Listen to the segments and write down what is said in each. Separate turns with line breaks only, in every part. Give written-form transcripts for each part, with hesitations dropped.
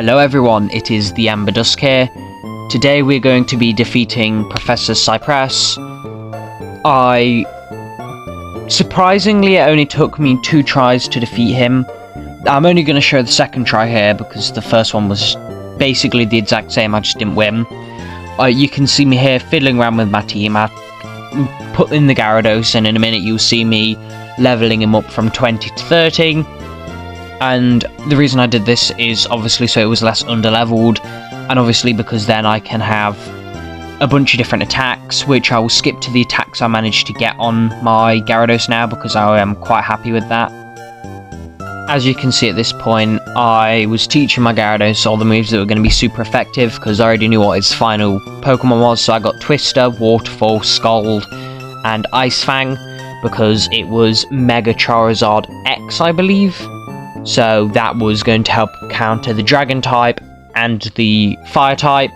Hello everyone, it is the Amber Dusk here. Today we're going to be defeating Professor Cypress. Surprisingly, it only took me 2 tries to defeat him. I'm only going to show the second try here because the first one was basically the exact same, I just didn't win. You can see me here fiddling around with my team. I put in the Gyarados and in a minute you'll see me leveling him up from 20 to 30. And the reason I did this is obviously so it was less underleveled, and obviously because then I can have a bunch of different attacks, which I will skip to the attacks I managed to get on my Gyarados now because I am quite happy with that. As you can see at this point, I was teaching my Gyarados all the moves that were going to be super effective because I already knew what his final Pokemon was, so I got Twister, Waterfall, Scald, and Ice Fang because it was Mega Charizard X, I believe. So that was going to help counter the Dragon type and the Fire type.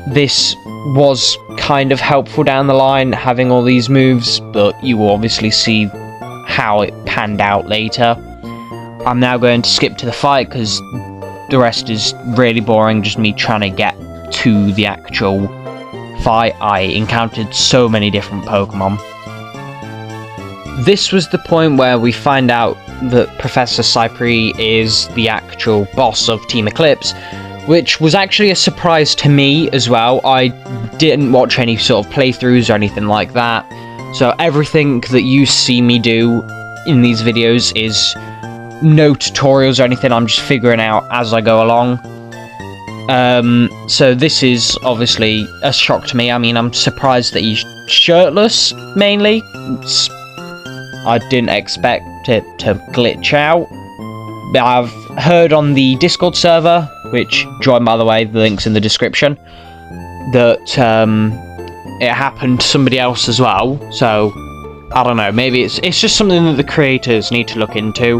This was kind of helpful down the line, having all these moves, but you will obviously see how it panned out later. I'm now going to skip to the fight because the rest is really boring, just me trying to get to the actual fight. I encountered so many different Pokemon. This was the point where we find out that Professor Cypress is the actual boss of Team Eclipse, which was actually a surprise to me as well. I didn't watch any sort of playthroughs or anything like that, so everything that you see me do in these videos is no tutorials or anything. I'm just figuring out as I go along. So this is obviously a shock to me. I mean, I'm surprised that he's shirtless, mainly. I didn't expect it to glitch out. I've heard on the Discord server, which join by the way, the link's in the description, that it happened to somebody else as well. So I don't know, maybe it's just something that the creators need to look into.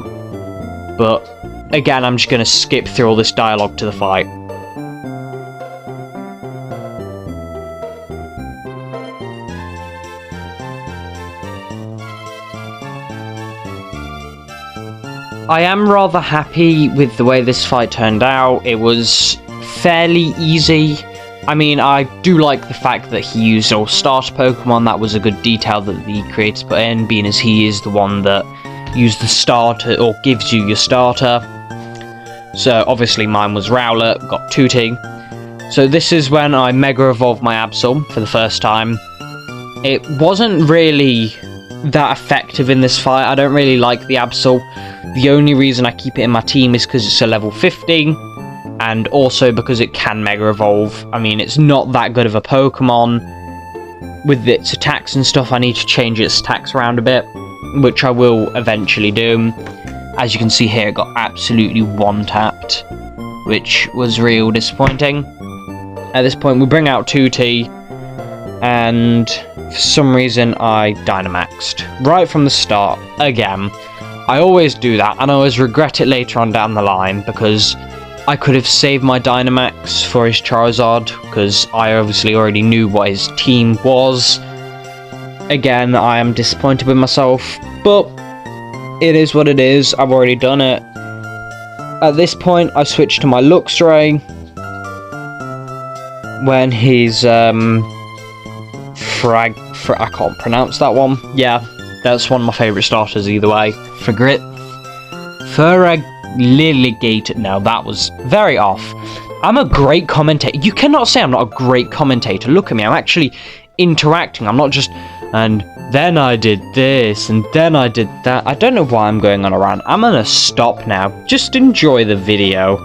But again, I'm just going to skip through all this dialogue to the fight. I am rather happy with the way this fight turned out. It was fairly easy. I mean, I do like the fact that he used all starter Pokemon. That was a good detail that the creators put in, being as he is the one that used the starter, or gives you your starter. So obviously mine was Rowlet, got Tooting. So this is when I Mega Evolved my Absol for the first time. It wasn't really that effective in this fight. I don't really like the Absol. The only reason I keep it in my team is because it's a level 50, and also because it can Mega Evolve. I mean, it's not that good of a Pokemon. With its attacks and stuff, I need to change its attacks around a bit, which I will eventually do. As you can see here, it got absolutely one-tapped, which was real disappointing. At this point, we bring out 2T, and for some reason, I Dynamaxed. Right from the start, again. I always do that, and I always regret it later on down the line, because I could have saved my Dynamax for his Charizard, because I obviously already knew what his team was. Again, I am disappointed with myself, but it is what it is. I've already done it. At this point, I switched to my Luxray, when his I can't pronounce that one. Yeah, that's one of my favourite starters either way. Feraligatr. No, that was very off. I'm a great commentator. You cannot say I'm not a great commentator. Look at me, I'm actually interacting. I'm not just, and then I did this, and then I did that. I don't know why I'm going on a rant. I'm gonna stop now. Just enjoy the video.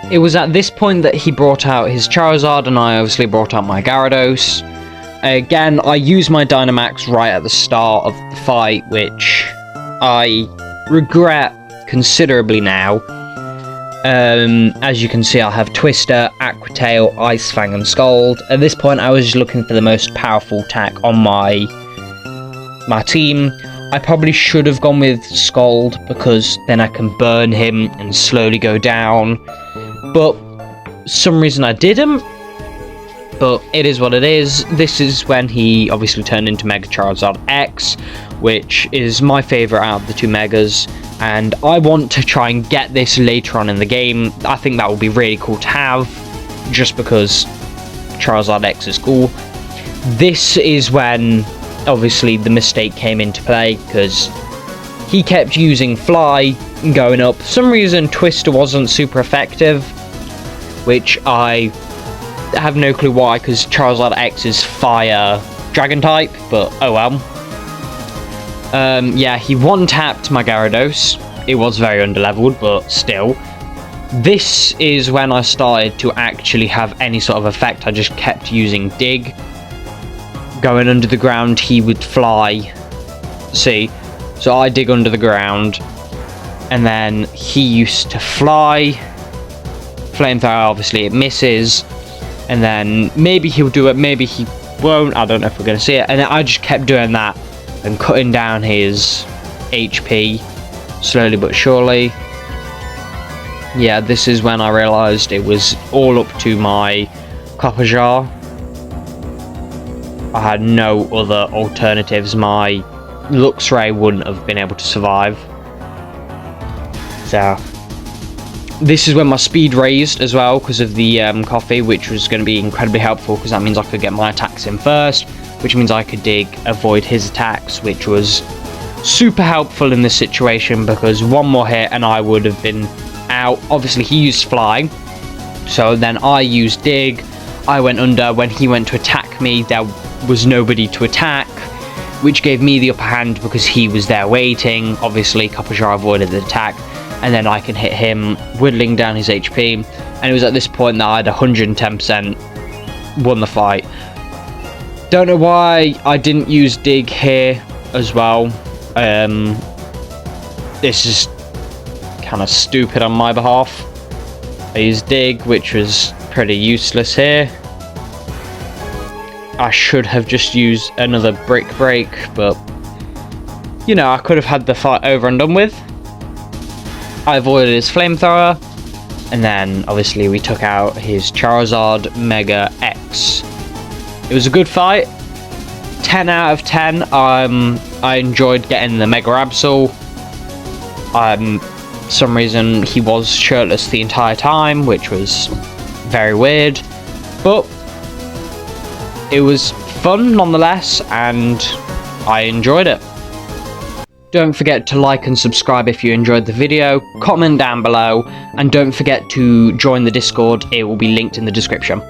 It was at this point that he brought out his Charizard, and I obviously brought out my Gyarados. Again, I used my Dynamax right at the start of the fight, which I regret considerably now. As you can see, I have Twister, Aqua Tail, Ice Fang, and Scald. At this point, I was just looking for the most powerful attack on my team. I probably should have gone with Scald, because then I can burn him and slowly go down. But some reason I didn't. But it is what it is. This is when he obviously turned into Mega Charizard X, which is my favourite out of the two Megas. And I want to try and get this later on in the game. I think that would be really cool to have, just because Charizard X is cool. This is when obviously the mistake came into play, because he kept using Fly going up. For some reason Twister wasn't super effective, which I have no clue why, because Charizard X is Fire Dragon type, but oh well. Yeah, he one-tapped my Gyarados. It was very underleveled, but still. This is when I started to actually have any sort of effect. I just kept using Dig. Going under the ground, he would fly. See? So I dig under the ground, and then he used to fly. Flamethrower, obviously it misses, and then maybe he'll do it, maybe he won't. I don't know if we're going to see it. And then I just kept doing that and cutting down his HP slowly but surely. Yeah, this is when I realised it was all up to my Copper Jar. I had no other alternatives. My Luxray wouldn't have been able to survive. So this is when my speed raised as well, because of the coffee, which was going to be incredibly helpful, because that means I could get my attacks in first, which means I could avoid his attacks, which was super helpful in this situation, because one more hit and I would have been out. Obviously he used Fly, so then I used Dig. I went under. When he went to attack me, there was nobody to attack, which gave me the upper hand because he was there waiting. Obviously Copper Jar avoided the attack, and then I can hit him, whittling down his HP. And it was at this point that I had 110% won the fight. Don't know why I didn't use Dig here as well. This is kind of stupid on my behalf. I used Dig, which was pretty useless here. I should have just used another Brick Break, but you know, I could have had the fight over and done with. I avoided his Flamethrower, and then obviously we took out his Charizard Mega X. It was a good fight. 10 out of 10. I enjoyed getting the Mega Absol. For some reason he was shirtless the entire time, which was very weird, but it was fun nonetheless, and I enjoyed it. Don't forget to like and subscribe if you enjoyed the video, comment down below, and don't forget to join the Discord. It will be linked in the description.